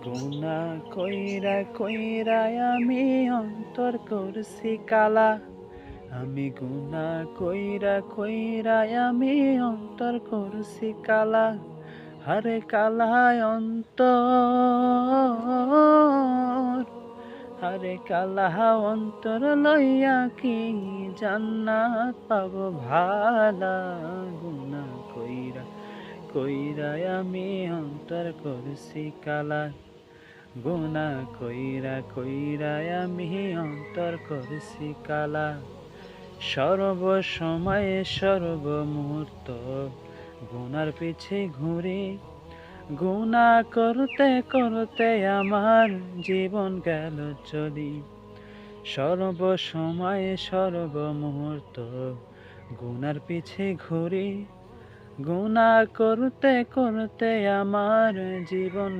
গুনাহ কইরা কইরা আমি অন্তর করছি কালা। আমি গুনাহ কইরা কইরা আমি অন্তর করছি কালা। হারে কালায় অন্তর, হারে কালা অন্তর লইয়া কি জান্নাত পাবো ভালা। গুনাহ কইরা কইরা আমি অন্তর করছি কালা। গুনাহ কইরা কইরা আমি অন্তর করছি কালা। সর্বসময়ে সর্বমুহূর্ত গুনার পিছে ঘুরি। গুনাহ করতে করতে আমার জীবন গেল চলি। সর্বসময়ে সর্বমুহূর্ত গুনার পিছে ঘুরি। গুনাহ করতে করতে আমার জীবন